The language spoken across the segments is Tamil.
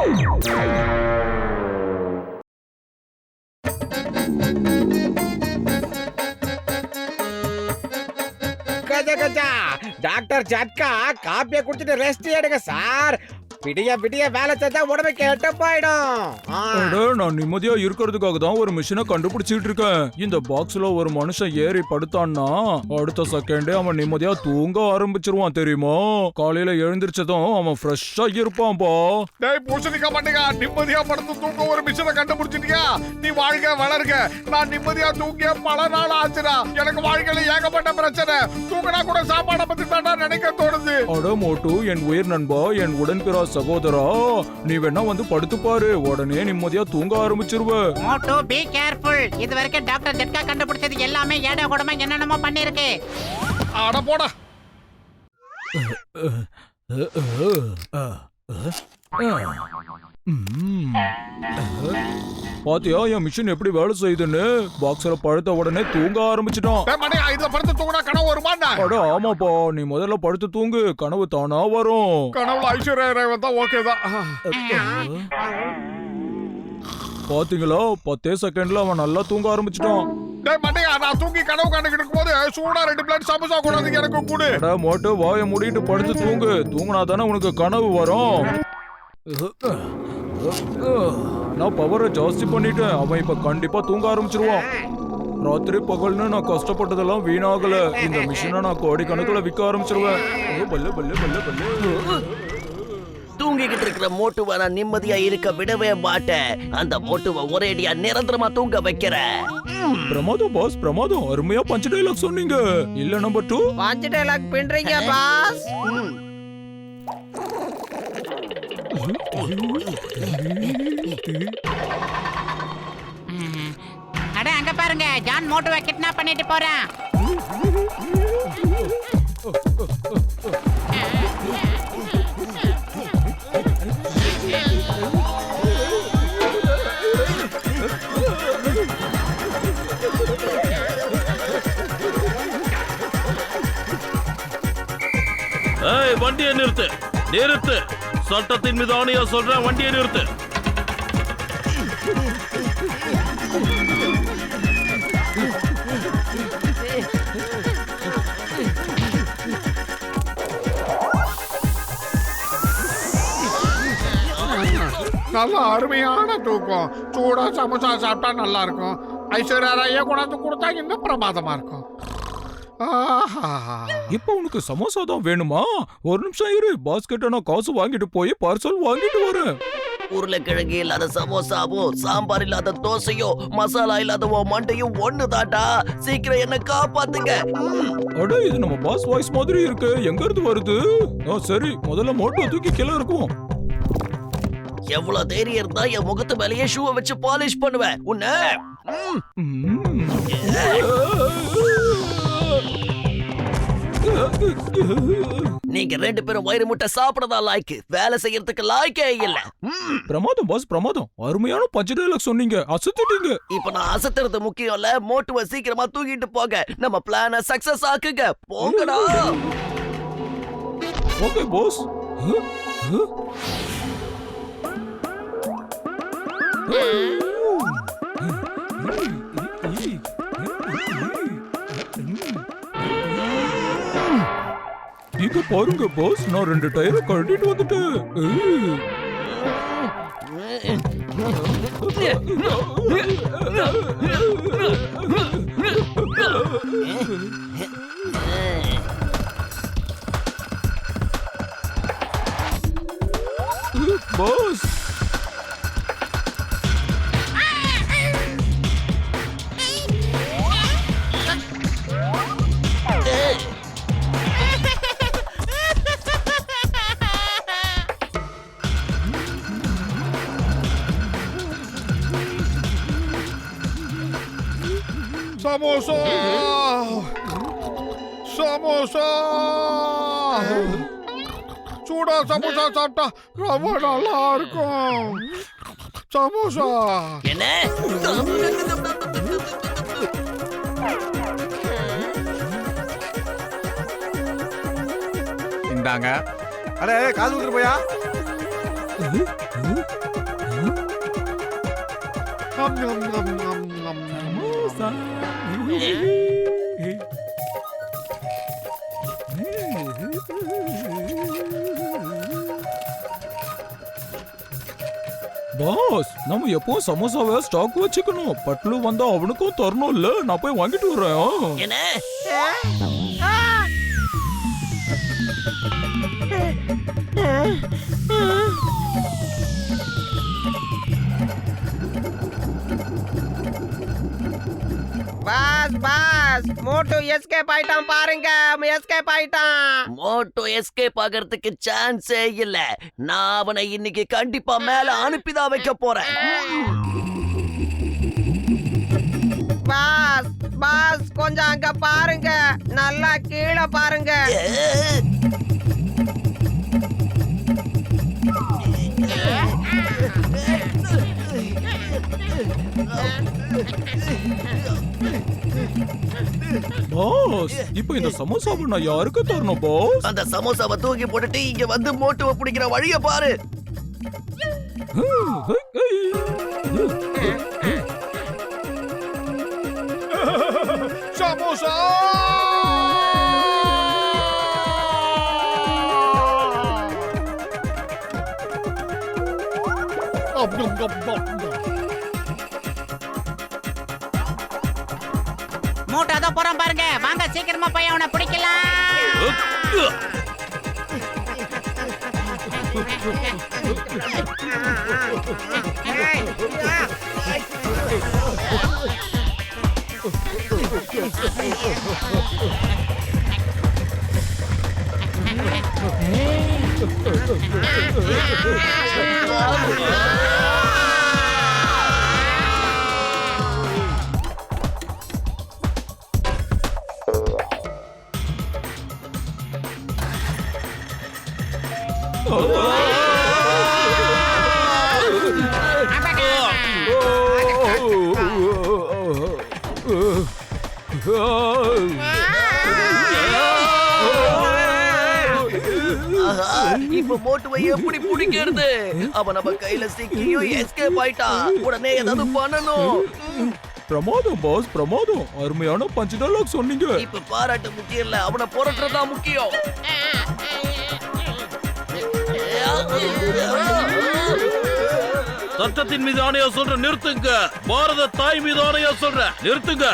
கஜா கஜா டாக்டர் ஜட்கா காப்பியை குடிச்சிட்டு ரெஸ்ட் எடுங்க சார். விடிய விடிய வேலை செஞ்சா உடம்பு கெட்டு போயிடும். நான் நிம்மதியா இருக்கிறதுக்காக தான் ஒரு மிஷினை கண்டுபிடிச்சிட்டு இருக்கேன். இந்த பாக்ஸ்ல ஒரு மனுஷன் ஏறி படுத்தான்னா அடுத்த செகண்டே அவன் நிம்மதியா தூங்க ஆரம்பிச்சிருவான் தெரியுமா? காலையில எழுந்திருச்சதும் அவன் ஃப்ரெஷ்ஷா இருப்பான்பா. டேய் பூசணிக்க மாட்டேங்க, நிம்மதியா படுத்து தூங்க ஒரு மிஷினை கண்டுபிடிச்சிட்டியா? நீ வாழ்க வளர்க. நான் நிம்மதியா தூங்கிய பல நாள் ஆச்சுடா. எனக்கு வாழ்க்கையில ஏகப்பட்ட பிரச்சனை. தூங்கினா கூட சாப்பாடை பத்தி தான் நினைக்க தோணுது. அட மோட்டு, என் உயிர் நண்பா, என் உடன்பிறா சகோதரா, நீ வேணா வந்து படுத்து பாரு, உடனே நிம்மதியா தூங்க ஆரம்பிச்சிருவ. மோட்டு பி கேர்ஃபுல். இது வரைக்கும் டாக்டர் ஜட்கா கண்டுபிடிச்சது எல்லாமே ஏடா கூடமா என்னென்னமோ பண்ணிருக்கு. அட போடா. பாத்தியா என் மிஷின் எப்படி வேலை செய்யுதுன்னு? பாக்ஸ்ல படுத்த உடனே தூங்க ஆரம்பிச்சிட்டான். இதுல படுத்து தூங்கினா கனவு வருமாண்ணா? அட ஆமாப்பா, நீ முதல்ல படுத்து தூங்கு, கனவு தானா வரும். கனவுல ஐஸ்வர்யா ராய் வந்தா ஓகே தான். பாத்தீங்களா, 10 செகண்ட்ல அவன் நல்லா தூங்க ஆரம்பிச்சிட்டான். டேய் மண்டையா, நான் தூங்கி கனவு கண்டுகிட்டு இருக்கும்போது சூடா 2 பிளேட் சமோசா கொண்டாந்து எனக்கு கொடு. அட மோட்டு, வாயை மூடிட்டு படுத்து தூங்கு. தூங்கினா தானே உனக்கு கனவு வரும். நான் பவரை ஜாஸ்தி பண்ணிட்டேன். அவன் இப்ப கண்டிப்பா தூங்க ஆரம்பிச்சிருவான். ராத்திரி பகல்னு நான் கஷ்டப்பட்டதெல்லாம் வீணாகல. இந்த மிஷினை நான் கோடிக்கணக்கில் விற்க ஆரம்பிச்சிருவேன். பல்ல பல்ல பல்ல பல்ல. தூங்கிக்கிட்டு இருக்கிற மோட்டுவை நான் நிம்மதியா இருக்க விடவே மாட்டேன். அந்த மோட்டுவை ஒரேடியா நிரந்தரமா தூங்க வைக்கிற. பிரமாதம் பாஸ், பிரமாதம். அருமையா பஞ்ச் டைலாக் சொன்னீங்க. இல்ல நம்பர் 2 பஞ்ச் டைலாக் பண்றீங்க பாஸ். அட அங்க பாருங்க, ஜான் மோட்டுவை கிட்னாப் பண்ணிட்டு போறான். ஏய், வண்டியை நிறுத்து, நிறுத்து. சட்டத்தின் மீது ஆணையா சொல்றேன், வண்டியை நிறுத்து. நல்ல அருமையான தூக்கம். சூடா சமோசா சாப்பிட்டா நல்லா இருக்கும். ஐஸ்வர்யா ராயை கொண்டாந்து கொடுத்தா இன்னும் பிரமாதமா இருக்கும். இப்ப உனக்கு சமோசா தான் வேணுமா? ஒரு நிமிஷம் இரு, பாஸ் கிட்ட நான் காசு வாங்கிட்டு போய் பார்சல் வாங்கிட்டு வரேன். உருளைக்கிழங்கு இல்லாத சமோசாவோ, சாம்பார் இல்லாத தோசையோ, மசாலா இல்லாத மண்டையும் ஒண்ணு தாட்டா. சீக்கிரம் என்ன காப்பாத்துங்க. அட, இது நம்ம பாஸ் வாய்ஸ் மாதிரி இருக்கு. எங்க இருந்து வருது? சரி, முதல்ல மோட்டோ தூக்கி கீழே இருக்குவோம். எவ்வளவு தைரியம் இருந்தா என் முகத்து மேலேயே ஷூவை வச்சு பாலிஷ் பண்ணுவேன் உன்ன. நீங்க 2 பேரும் வயிறு முட்டை சாப்பிடதா லாய்க்கு, வேலை செய்யறதுக்கு லாய்க்கே இல்ல. பிரமாதம் பாஸ், பிரமாதம். அருமையான பஞ்ச் டைலாக் சொன்னீங்க, அசத்திட்டீங்க. இப்ப நான் அசத்துறது முக்கியம் இல்ல, மோட்டுவை சீக்கிரமா தூக்கிட்டு போங்க. நம்ம பிளான சக்சஸ் ஆக்குங்க. போங்கடா. Okay boss. இங்க பாருங்க பாஸ், நான் 2 டயரை கழட்டிட்டு வந்துட்டேன். பாஸ், சமோசா சமோசா. சூடா சமோசா சாப்பிட்டா ரொம்ப நல்லா இருக்கும். சமோசா என்ன? இந்தாங்க. அடே காசு கொடுத்துட்டு போயா. Come, come, come, come, come. Boss நம்ம எப்பவும் சமோசாவை ஸ்டாக் வச்சுக்கணும். பட்லு வந்தா அவனுக்கும் தரணும்ல. நான் போய் வாங்கிட்டு வரேன். என்ன பாஸ் பாஸ் மோட்டு எஸ்கேப் ஆயிட்டான் பாருங்க. எஸ்கேப் ஆயிட்டான். மோட்டோ எஸ்கேப் ஆகிறதுக்கு சான்ஸே இல்ல. நான் அவனை இன்னைக்கு கண்டிப்பா மேல அனுப்பிதான் வைக்க போறேன். பாஸ் பாஸ் கொஞ்சம் அங்க பாருங்க. நல்லா கீழே பாருங்க. பாஸ் இப்போ இந்த சமோசாவை நான் யாருக்கு தரணும் பாஸ்? அந்த சமோசாவை தூக்கி போட்டுட்டு இங்க வந்து மோட்டோவை பிடிக்கிற வழிய பாரு. சமோசா மூட்டை அதோ போறோம் பாருங்க. வாங்க சீக்கிரமா போய் அவனை பிடிக்கலாம். இப்ப மோட்டுவை எப்படி பிடிக்கிறது? அவன் நம்ம கையில சிக்கியும் எஸ்கேப் ஆயிட்டான். உடனே ஏதாவது பண்ணணும். பிரமாதம் பாஸ், பிரமாதம். அருமையான பஞ்ச் டயலாக் சொன்னீங்க. இப்ப பாராட்டு முக்கியம் இல்ல, அவனை புரட்டுறதா முக்கியம். சட்டத்தின் மீது ஆணையா சொல்ற நிறுத்துங்க. பாரத தாய் மீது ஆணையா சொல்ற நிறுத்துங்க.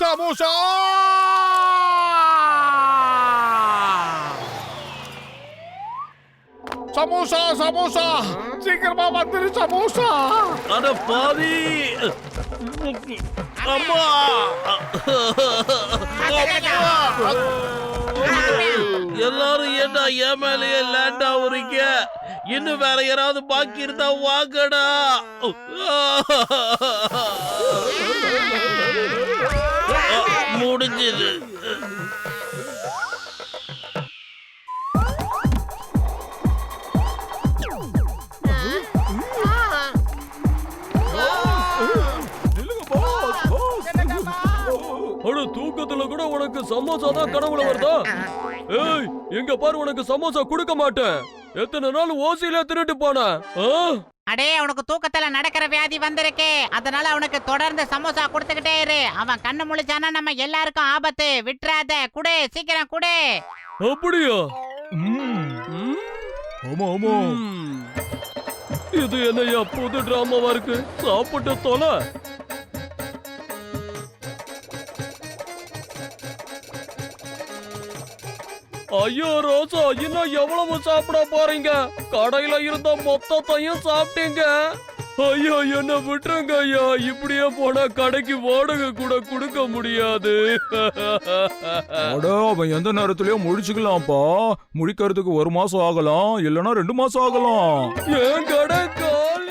சமோசா சமோசா சமோசா சீக்கிரமா வந்துரு சமோசா. அட பாவி. அம்மா. எல்லாரும் ஏண்டா என் மேலேயே லேண்ட் ஆகுறீங்க? இன்னும் வேற யாராவது பாக்கி இருந்தா வாங்கடா. முடிஞ்சது. அட தூக்கத்துல கூட உனக்கு சமோசா தான் கனவுல வருதா? ஏய் எங்க பாரு, உனக்கு சமோசா கொடுக்க மாட்டேன். எத்தனை நாள் ஓசியில திருட்டு போன? அடே அவனுக்கு தூக்கத்துல நடக்கிற வியாதி வந்திருக்கு. அதனால அவனுக்கு தொடர்ந்து சமோசா கொடுத்துக்கிட்டே இரு. அவன் கண்ணு முழிச்சானா நம்ம எல்லாருக்கும் ஆபத்து. விட்டுறாத, குடு, சீக்கிரம் குடு. அப்படியா? ஆமா ஆமா. இது என்னையா புது டிராமாவா இருக்கு? சாப்பிட்டு தொலை. ஐயோ ரோசா, இன்னும் எவ்வளவு சாப்பிட போறீங்க? கடையில இருந்த மொத்தத்தையும் சாப்பிட்டீங்க. ஐயோ என்ன விட்டுருங்க ஐயா, இப்படியே போனா கடைக்கு வாடகை கூட கொடுக்க முடியாது. அட, அவன் எந்த நேரத்திலயும் முழிச்சுக்கலாம்ப்பா. முழிக்கிறதுக்கு 1 மாசம் ஆகலாம், இல்லனா 2 மாசம் ஆகலாம். என் கடை காலி.